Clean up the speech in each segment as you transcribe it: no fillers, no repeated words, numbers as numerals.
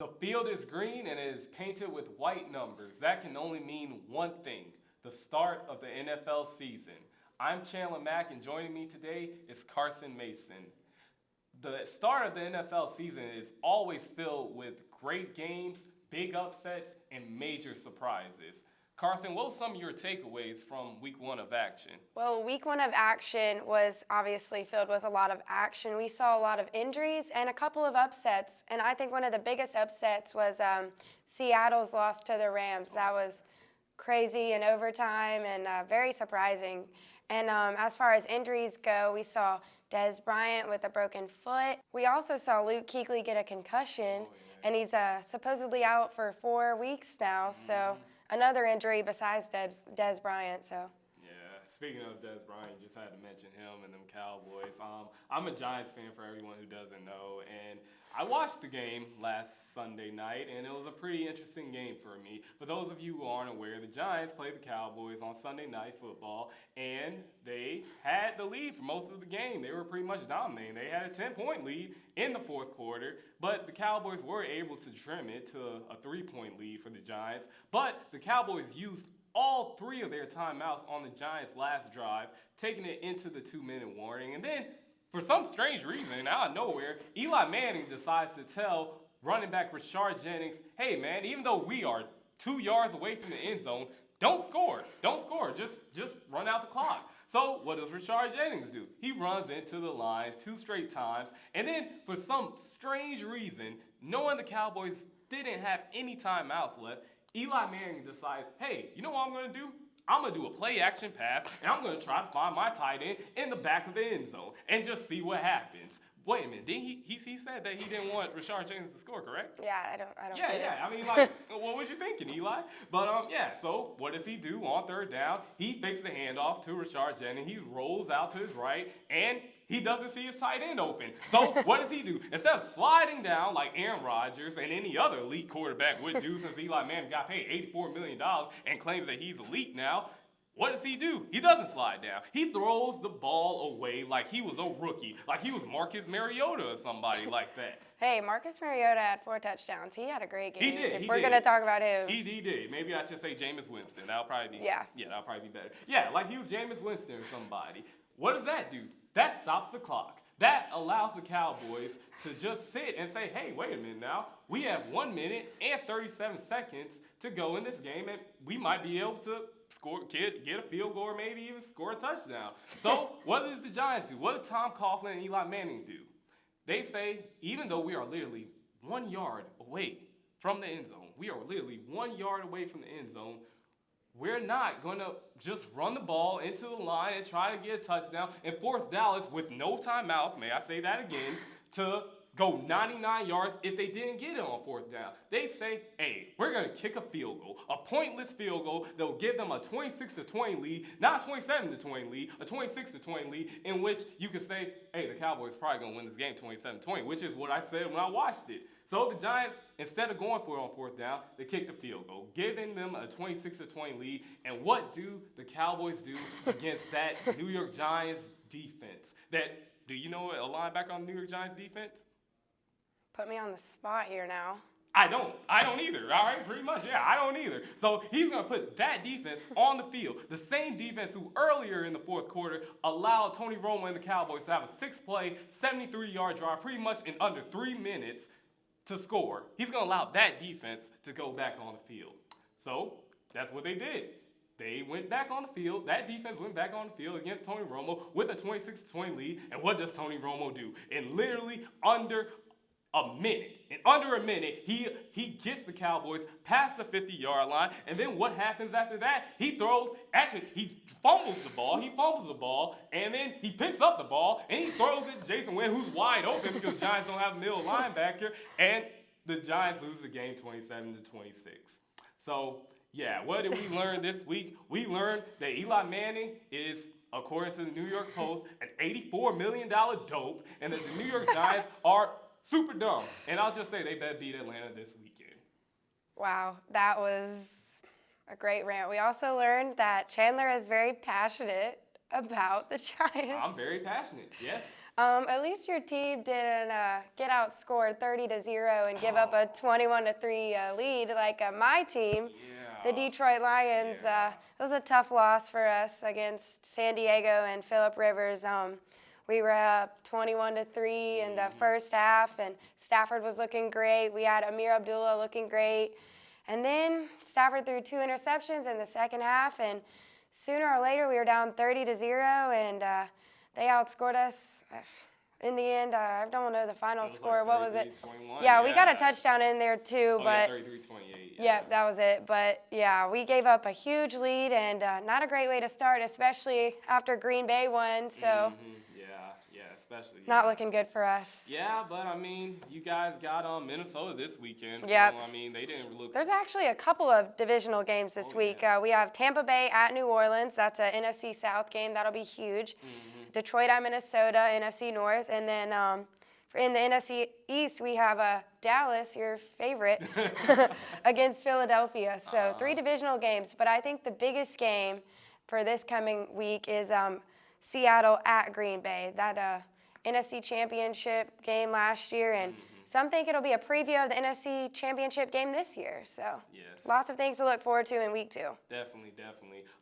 The field is green and it is painted with white numbers. That can only mean one thing: the start of the NFL season. I'm Chandler Mack, and joining me today is Carson Mason. The start of the NFL season is always filled with great games, big upsets, and major surprises. Carson, what were some of your takeaways from week one of action? Well, week one of action was obviously filled with a lot of action. We saw a lot of injuries and a couple of upsets. And I think one of the biggest upsets was Seattle's loss to the Rams. That was crazy in overtime and very surprising. And as far as injuries go, we saw Dez Bryant with a broken foot. We also saw Luke Kuechly get a concussion, and he's supposedly out for 4 weeks now. So another injury besides Dez Bryant. So. Yeah, speaking of Dez Bryant, you just had to mention him and them Cowboys. I'm a Giants fan for everyone who doesn't know, and I watched the game last Sunday night, and it was a pretty interesting game for me. For those of you who aren't aware, the Giants played the Cowboys on Sunday Night Football, and they had the lead for most of the game. They were pretty much dominating. They had a 10-point lead in the fourth quarter, but the Cowboys were able to trim it to a 3-point lead for the Giants. But the Cowboys used all 3 of their timeouts on the Giants' last drive, taking it into the 2-minute warning. And then, for some strange reason, out of nowhere, Eli Manning decides to tell running back Rashard Jennings, hey, man, even though we are 2 yards away from the end zone, don't score. Don't score. Just run out the clock. So what does Rashard Jennings do? He runs into the line 2 straight times. And then, for some strange reason, knowing the Cowboys didn't have any timeouts left, Eli Manning decides, hey, you know what I'm going to do? I'm going to do a play-action pass, and I'm going to try to find my tight end in the back of the end zone and just see what happens. Wait a minute. Didn't he said that he didn't want Rashard Jennings to score, correct? Yeah, I don't Yeah, get it. I mean, like, what was you thinking, Eli? But, so what does he do on third down? He fakes the handoff to Rashard Jennings. He rolls out to his right, and he doesn't see his tight end open. So what does he do? Instead of sliding down like Aaron Rodgers and any other elite quarterback would do, since Eli Manning got paid $84 million and claims that he's elite now, what does he do? He doesn't slide down. He throws the ball away like he was a rookie, like he was Marcus Mariota or somebody like that. Hey, Marcus Mariota had 4 touchdowns. He had a great game. He did. If we're going to talk about him. He did. Maybe I should say Jameis Winston. That'll probably be. Yeah. Yeah, that'll probably be better. Yeah, like he was Jameis Winston or somebody. What does that do? That stops the clock. That allows the Cowboys to just sit and say, hey, wait a minute now. We have 1 minute and 37 seconds to go in this game, and we might be able to score, get a field goal, or maybe even score a touchdown. So what did the Giants do? What did Tom Coughlin and Eli Manning do? They say, even though we are literally 1 yard away from the end zone, we are literally 1 yard away from the end zone, we're not going to just run the ball into the line and try to get a touchdown and force Dallas, with no timeouts, may I say that again, to go 99 yards if they didn't get it on fourth down. They say, hey, we're going to kick a field goal, a pointless field goal that will give them a 26-20 lead, not a 27-20 lead, a 26-20 lead, in which you could say, hey, the Cowboys probably going to win this game 27-20, which is what I said when I watched it. So the Giants, instead of going for it on fourth down, they kicked the field goal, giving them a 26-20 lead. And what do the Cowboys do against that New York Giants defense? Do you know a linebacker on the New York Giants defense? Put me on the spot here now. I don't either, all right? Pretty much, yeah, I don't either. So he's going to put that defense on the field, the same defense who earlier in the fourth quarter allowed Tony Romo and the Cowboys to have a 6-play, 73-yard drive pretty much in under 3 minutes to score. He's going to allow that defense to go back on the field. So that's what they did. They went back on the field. That defense went back on the field against Tony Romo with a 26-20 lead. And what does Tony Romo do? In literally under a minute, he gets the Cowboys past the 50-yard line, and then what happens after that? He fumbles the ball, and then he picks up the ball, and he throws it to Jason Witten, who's wide open because the Giants don't have a middle linebacker, and the Giants lose the game 27-26. So, yeah, what did we learn this week? We learned that Eli Manning is, according to the New York Post, an $84 million dope, and that the New York Giants are super dumb. And I'll just say they better beat Atlanta this weekend. Wow, that was a great rant. We also learned that Chandler is very passionate about the Giants. I'm very passionate. Yes. At least your team didn't get outscored 30-0 and give up a 21-3 lead like my team. Yeah. The Detroit Lions. Yeah. It was a tough loss for us against San Diego and Phillip Rivers. We were up 21-3 in the first half, and Stafford was looking great. We had Amir Abdullah looking great. And then Stafford threw 2 interceptions in the second half, and sooner or later we were down 30-0, and they outscored us. In the end, I don't know the final score. What was it? 33-21. Yeah, we got a touchdown in there too, but 33-28. yeah, that was it. But yeah, we gave up a huge lead, and not a great way to start, especially after Green Bay won. So Yeah, especially. not looking good for us. Yeah, but I mean, you guys got Minnesota this weekend. So, Yep. I mean, they didn't look. There's actually a couple of divisional games this week. yeah. We have Tampa Bay at New Orleans. That's an NFC South game. That'll be huge. Detroit at Minnesota, NFC North. And then in the NFC East, we have Dallas, your favorite, against Philadelphia. So 3 divisional games. But I think the biggest game for this coming week is Seattle at Green Bay. That NFC Championship game last year. And some think it'll be a preview of the NFC Championship game this year. So Yes. lots of things to look forward to in week 2. Definitely.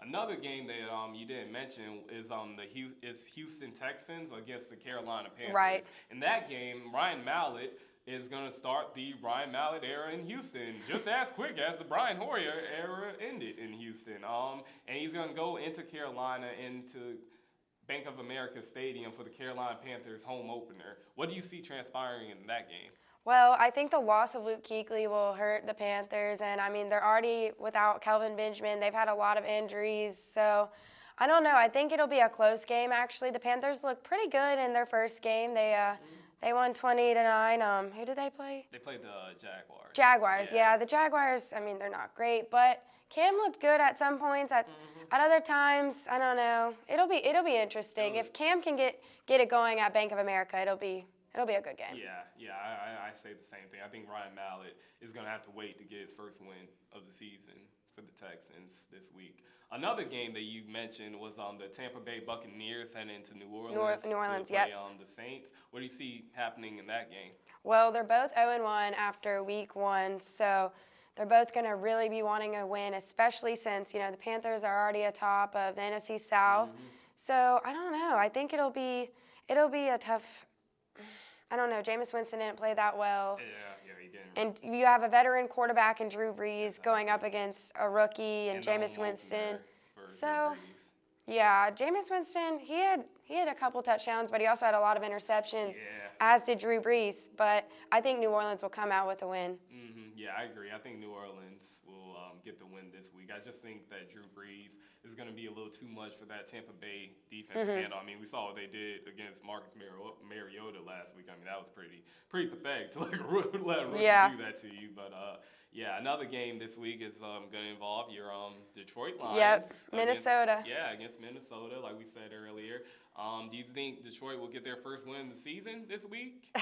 Another game that you didn't mention is Houston Texans against the Carolina Panthers. Right. In that game, Ryan Mallett is going to start the Ryan Mallett era in Houston, just as quick as the Brian Hoyer era ended in Houston. And he's going to go into Carolina, into Bank of America Stadium for the Carolina Panthers home opener. What do you see transpiring in that game? Well, I think the loss of Luke Kuechly will hurt the Panthers, and I mean, they're already without Kelvin Benjamin. They've had a lot of injuries, so I don't know. I think it'll be a close game, actually. The Panthers looked pretty good in their first game. They won 20-9. Who did they play? They played the Jaguars. Jaguars, yeah. The Jaguars, I mean, they're not great, but Cam looked good at some points. At other times, I don't know. It'll be interesting. If Cam can get it going at Bank of America, it'll be a good game. Yeah, I say the same thing. I think Ryan Mallett is going to have to wait to get his first win of the season for the Texans this week. Another game that you mentioned was the Tampa Bay Buccaneers heading into New Orleans. New Orleans, to play, yep. The Saints. What do you see happening in that game? Well, they're both 0-1 after week 1, so they're both going to really be wanting a win, especially since, the Panthers are already atop of the NFC South. So, I don't know. I think it'll be a tough. I don't know. Jameis Winston didn't play that well. Yeah, he didn't. And you have a veteran quarterback in Drew Brees going up against a rookie and the Jameis home Winston. opener for So, Drew Brees. yeah, Jameis Winston, he had a couple touchdowns, but he also had a lot of interceptions, Yeah. as did Drew Brees. But I think New Orleans will come out with a win. Yeah, I agree. I think New Orleans will get the win this week. I just think that Drew Brees is going to be a little too much for that Tampa Bay defense to handle. I mean, we saw what they did against Marcus Mariota last week. I mean, that was pretty pathetic to let a rookie do that to you. But yeah, another game this week is going to involve your Detroit Lions. Yep, Minnesota. Against Minnesota, like we said earlier. Do you think Detroit will get their first win of the season this week?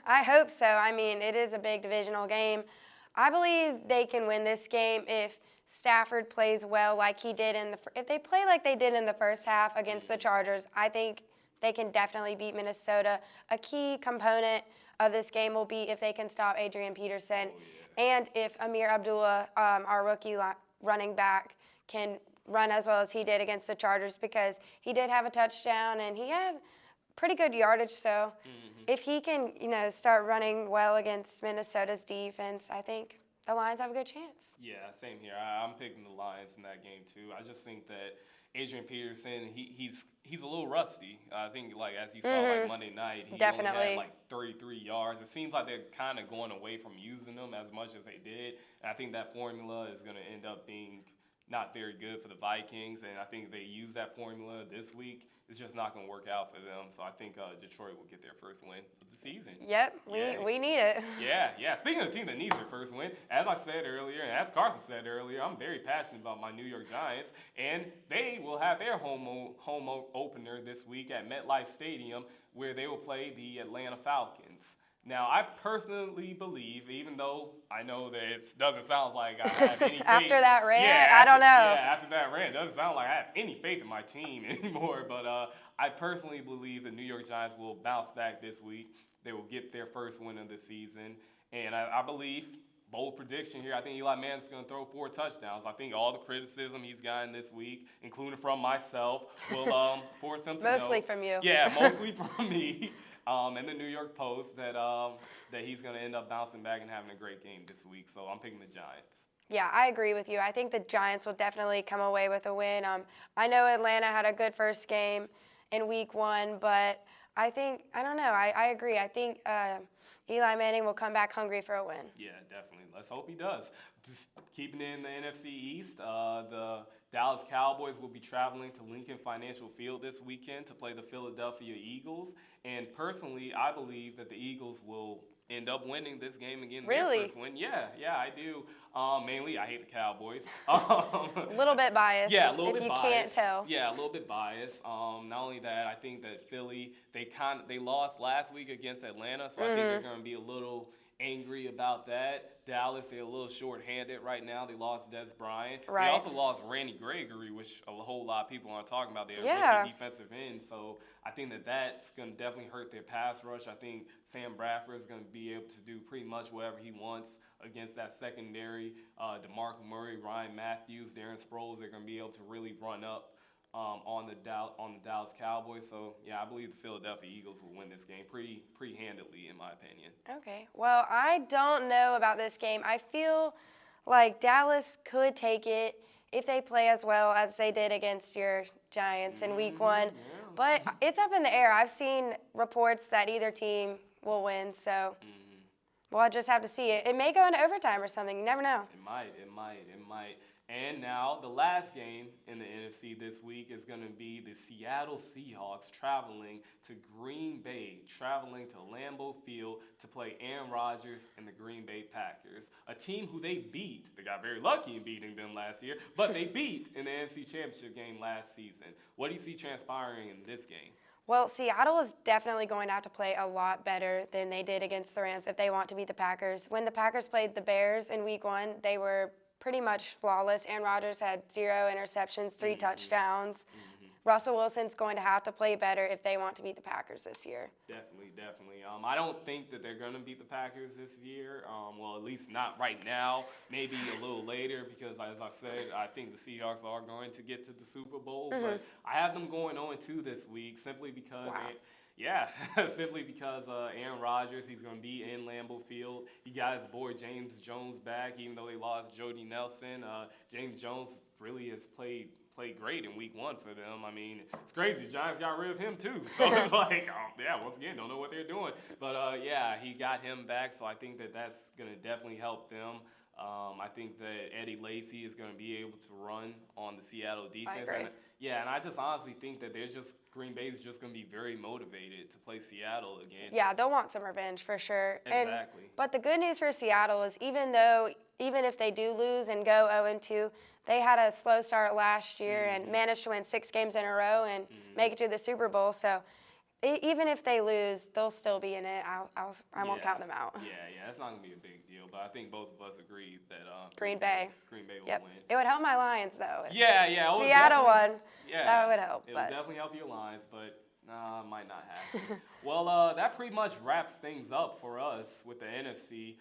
I hope so. I mean, it is a big divisional game. I believe they can win this game if Stafford plays well like he did if they play like they did in the first half against the Chargers. I think they can definitely beat Minnesota. A key component of this game will be if they can stop Adrian Peterson and if Amir Abdullah, our rookie running back, can run as well as he did against the Chargers, because he did have a touchdown and he had pretty good yardage. So if he can, start running well against Minnesota's defense, I think the Lions have a good chance. Yeah, same here. I'm picking the Lions in that game too. I just think that Adrian Peterson, he's a little rusty. I think, as you saw Monday night, he only had 33 yards. It seems like they're kind of going away from using them as much as they did, and I think that formula is going to end up being not very good for the Vikings, and I think if they use that formula this week, it's just not going to work out for them. So I think Detroit will get their first win of the season. Yep, we need it. Yeah. Speaking of a team that needs their first win, as I said earlier, and as Carson said earlier, I'm very passionate about my New York Giants, and they will have their home opener this week at MetLife Stadium, where they will play the Atlanta Falcons. Now, I personally believe, even though I know that it doesn't sound like I have any faith. After that rant, yeah, I don't know. Yeah, after that rant, it doesn't sound like I have any faith in my team anymore. But I personally believe the New York Giants will bounce back this week. They will get their first win of the season. And I believe, bold prediction here, I think Eli Manning's going to throw 4 touchdowns. I think all the criticism he's gotten this week, including from myself, will force him to Mostly know. from you. Yeah, mostly from me. And the New York Post that he's going to end up bouncing back and having a great game this week. So I'm picking the Giants. Yeah, I agree with you. I think the Giants will definitely come away with a win. I know Atlanta had a good first game in week 1, but I don't know. I agree. I think Eli Manning will come back hungry for a win. Yeah, definitely. Let's hope he does. Just keeping it in the NFC East, the Dallas Cowboys will be traveling to Lincoln Financial Field this weekend to play the Philadelphia Eagles. And personally, I believe that the Eagles will end up winning this game again. Really? Their first win. Yeah, I do. Mainly, I hate the Cowboys. A little bit biased. Yeah, a little if bit you biased. can't tell. Yeah, a little bit biased. Not only that, I think that Philly, they lost last week against Atlanta, so I think they're going to be a little angry about that. Dallas, they're a little short-handed right now. They lost Des Bryant. Right. They also lost Randy Gregory, which a whole lot of people aren't talking about. They're Yeah. rookie defensive end, so I think that's going to definitely hurt their pass rush. I think Sam Bradford is going to be able to do pretty much whatever he wants against that secondary. DeMarco Murray, Ryan Matthews, Darren Sproles, they're going to be able to really run up on the Dallas Cowboys. So, yeah, I believe the Philadelphia Eagles will win this game pretty handedly, in my opinion. Okay. Well, I don't know about this game. I feel like Dallas could take it if they play as well as they did against your Giants in week 1. Yeah. But it's up in the air. I've seen reports that either team will win, so we'll just have to see it. It may go into overtime or something. You never know. It might. And now the last game in the NFC this week is going to be the Seattle Seahawks traveling to Green Bay, traveling to Lambeau Field to play Aaron Rodgers and the Green Bay Packers, a team who they beat. They got very lucky in beating them last year, but they beat in the NFC Championship game last season. What do you see transpiring in this game? Well, Seattle is definitely going to have to play a lot better than they did against the Rams if they want to beat the Packers. When the Packers played the Bears in week 1, they were pretty much flawless. Aaron Rodgers had 0 interceptions, 3 touchdowns. Russell Wilson's going to have to play better if they want to beat the Packers this year. Definitely. I don't think that they're going to beat the Packers this year. Well, at least not right now. Maybe a little later because, as I said, I think the Seahawks are going to get to the Super Bowl. But I have them going 0-2 this week simply because Aaron Rodgers, he's going to be in Lambeau Field. He got his boy James Jones back, even though they lost Jody Nelson. James Jones really has played great in week 1 for them. I mean, it's crazy. The Giants got rid of him too. So it's like, once again, don't know what they're doing. But he got him back. So I think that's going to definitely help them. I think that Eddie Lacy is going to be able to run on the Seattle defense. I agree. And I just honestly think that Green Bay is just going to be very motivated to play Seattle again. Yeah, they'll want some revenge for sure. Exactly. But the good news for Seattle is even if they do lose and go 0-2, they had a slow start last year and managed to win 6 games in a row and make it to the Super Bowl. So even if they lose, they'll still be in it. I won't count them out. Yeah, that's not going to be a big deal. But I think both of us agree that Green Bay will Yep. win. It would help my Lions, though. If Yeah. Seattle won. Yeah, that would help. It would definitely help your Lions, but might not happen. Well, that pretty much wraps things up for us with the NFC.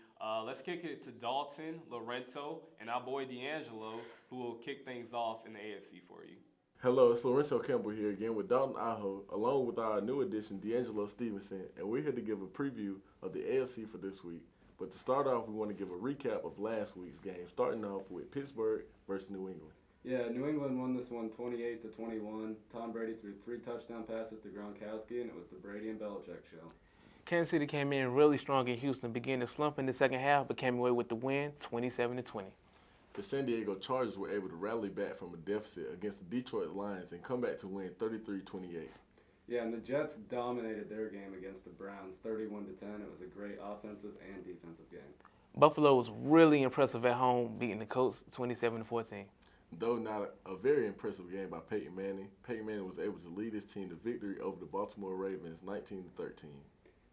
Let's kick it to Dalton, Lorenzo, and our boy D'Angelo, who will kick things off in the AFC for you. Hello, it's Lorenzo Campbell here again with Dalton Aho, along with our new addition, D'Angelo Stevenson, and we're here to give a preview of the AFC for this week. But to start off, we want to give a recap of last week's game, starting off with Pittsburgh versus New England. Yeah, New England won this one 28-21. Tom Brady threw 3 touchdown passes to Gronkowski, and it was the Brady and Belichick show. Kansas City came in really strong in Houston, began to slump in the second half, but came away with the win, 27-20. The San Diego Chargers were able to rally back from a deficit against the Detroit Lions and come back to win 33-28. Yeah, and the Jets dominated their game against the Browns, 31-10. It was a great offensive and defensive game. Buffalo was really impressive at home, beating the Colts 27-14. Though not a very impressive game by Peyton Manning was able to lead his team to victory over the Baltimore Ravens 19-13.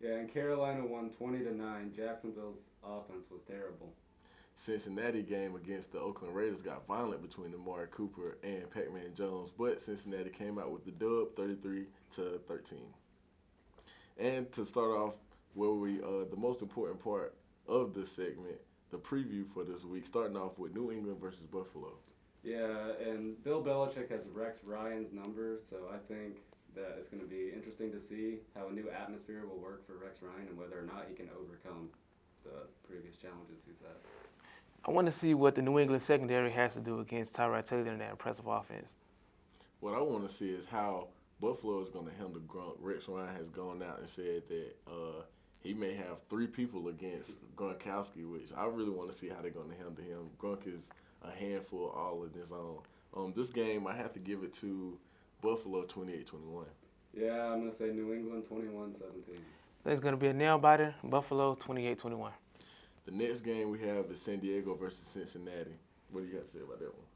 Yeah, and Carolina won 20-9. Jacksonville's offense was terrible. Cincinnati game against the Oakland Raiders got violent between Amari Cooper and Pac-Man Jones, but Cincinnati came out with the dub, 33-13. And to start off, where we the most important part of this segment, the preview for this week, starting off with New England versus Buffalo. Yeah, and Bill Belichick has Rex Ryan's number, so I think that it's going to be interesting to see how a new atmosphere will work for Rex Ryan and whether or not he can overcome the previous challenges he's had. I want to see what the New England secondary has to do against Tyrod Taylor and that impressive offense. What I want to see is how Buffalo is going to handle Gronk. Rex Ryan has gone out and said that he may have 3 people against Gronkowski, which I really want to see how they're going to handle him. Gronk is a handful all in his own. This game, I have to give it to Buffalo 28-21. Yeah, I'm going to say New England 21-17. I think it's going to be a nail-biter. Buffalo 28-21. The next game we have is San Diego versus Cincinnati. What do you got to say about that one?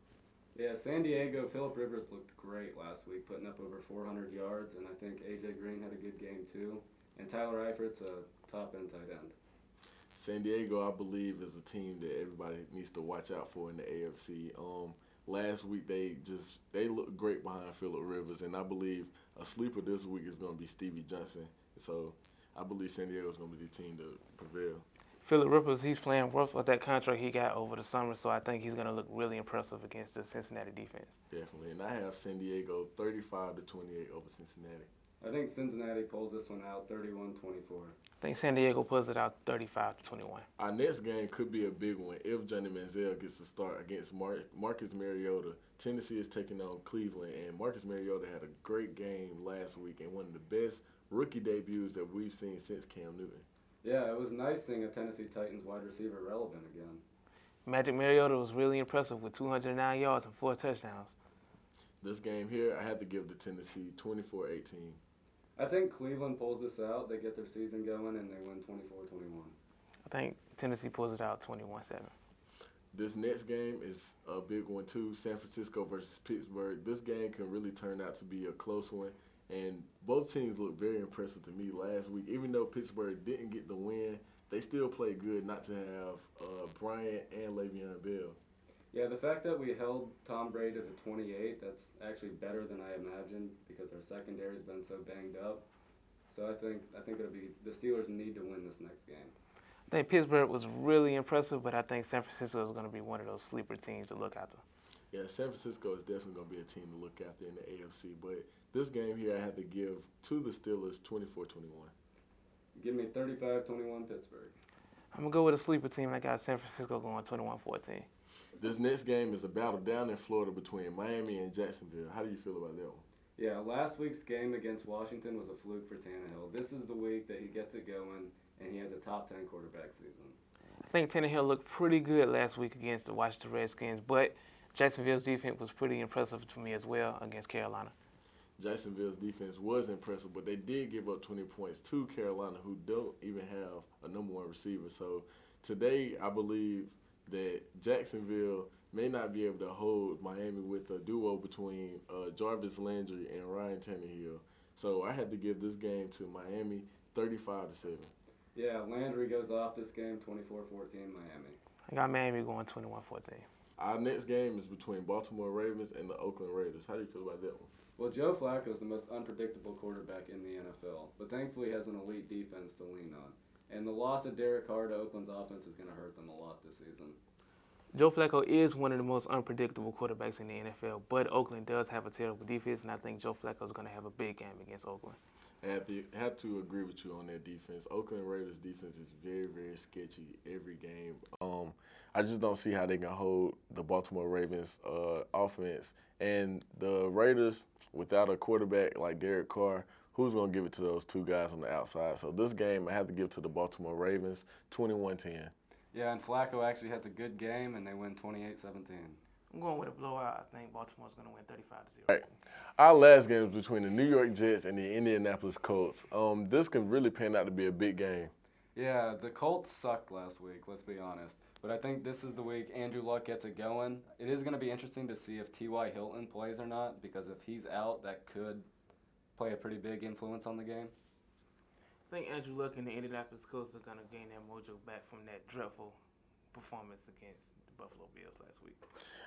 Yeah, San Diego, Phillip Rivers looked great last week, putting up over 400 yards, and I think A.J. Green had a good game too. And Tyler Eifert's a top-end tight end. San Diego, I believe, is a team that everybody needs to watch out for in the AFC. Last week they looked great behind Phillip Rivers, and I believe a sleeper this week is going to be Stevie Johnson. So I believe San Diego is going to be the team to prevail. Phillip Rivers, he's playing worth of that contract he got over the summer, so I think he's going to look really impressive against the Cincinnati defense. Definitely, and I have San Diego 35-28 over Cincinnati. I think Cincinnati pulls this one out 31-24. I think San Diego pulls it out 35-21. Our next game could be a big one if Johnny Manziel gets to start against Marcus Mariota. Tennessee is taking on Cleveland, and Marcus Mariota had a great game last week and one of the best rookie debuts that we've seen since Cam Newton. Yeah, it was nice seeing a Tennessee Titans wide receiver relevant again. Magic Mariota was really impressive with 209 yards and 4 touchdowns. This game here, I had to give to Tennessee 24-18. I think Cleveland pulls this out. They get their season going, and they win 24-21. I think Tennessee pulls it out 21-7. This next game is a big one too, San Francisco versus Pittsburgh. This game can really turn out to be a close one, and both teams look very impressive to me last week. Even though Pittsburgh didn't get the win, they still played good not to have Bryant and Le'Veon Bell. Yeah, the fact that we held Tom Brady to 28, that's actually better than I imagined because our secondary's been so banged up. So I think it'll be the Steelers need to win this next game. I think Pittsburgh was really impressive, but I think San Francisco is going to be one of those sleeper teams to look after. Yeah, San Francisco is definitely going to be a team to look after in the AFC. But this game here I have to give to the Steelers 24-21. Give me 35-21 Pittsburgh. I'm going to go with a sleeper team. I got San Francisco going 21-14. This next game is a battle down in Florida between Miami and Jacksonville. How do you feel about that one? Yeah, last week's game against Washington was a fluke for Tannehill. This is the week that he gets it going, and he has a top 10 quarterback season. I think Tannehill looked pretty good last week against the Washington Redskins, but Jacksonville's defense was pretty impressive to me as well against Carolina. Jacksonville's defense was impressive, but they did give up 20 points to Carolina, who don't even have a number one receiver. So today, I believe that Jacksonville may not be able to hold Miami with a duo between Jarvis Landry and Ryan Tannehill. So I had to give this game to Miami 35-7. Yeah, Landry goes off this game 24-14 Miami. I got Miami going 21-14. Our next game is between Baltimore Ravens and the Oakland Raiders. How do you feel about that one? Well, Joe Flacco is the most unpredictable quarterback in the NFL, but thankfully has an elite defense to lean on. And the loss of Derek Carr to Oakland's offense is going to hurt them a lot this season. Joe Flacco is one of the most unpredictable quarterbacks in the NFL, but Oakland does have a terrible defense, and I think Joe Flacco is going to have a big game against Oakland. I have to agree with you on that defense. Oakland Raiders defense is very, very sketchy every game. I just don't see how they can hold the Baltimore Ravens offense. And the Raiders, without a quarterback like Derek Carr, who's going to give it to those two guys on the outside? So this game I have to give to the Baltimore Ravens 21-10. Yeah, and Flacco actually has a good game, and they win 28-17. I'm going with a blowout. I think Baltimore's going to win 35-0. Right. Our last game is between the New York Jets and the Indianapolis Colts. This can really pan out to be a big game. Yeah, the Colts sucked last week, let's be honest. But I think this is the week Andrew Luck gets it going. It is going to be interesting to see if T.Y. Hilton plays or not, because if he's out, that could play a pretty big influence on the game. I think Andrew Luck and the Indianapolis Colts are going to gain their mojo back from that dreadful performance against the Buffalo Bills last week.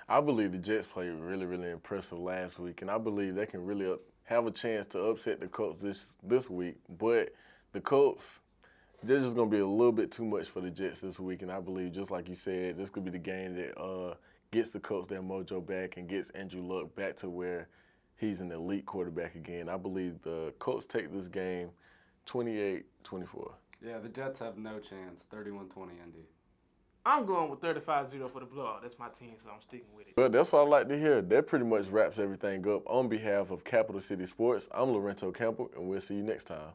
I believe the Jets played really, really impressive last week, and I believe they can really have a chance to upset the Colts this week. But the Colts, they're just going to be a little bit too much for the Jets this week, and I believe, just like you said, this could be the game that gets the Colts their mojo back and gets Andrew Luck back to where he's an elite quarterback again. I believe the Colts take this game 28-24. Yeah, the Jets have no chance. 31-20 Indy. I'm going with 35-0 for the blowout. That's my team, so I'm sticking with it. Well, that's all I like to hear. That pretty much wraps everything up. On behalf of Capital City Sports, I'm Lorenzo Campbell, and we'll see you next time.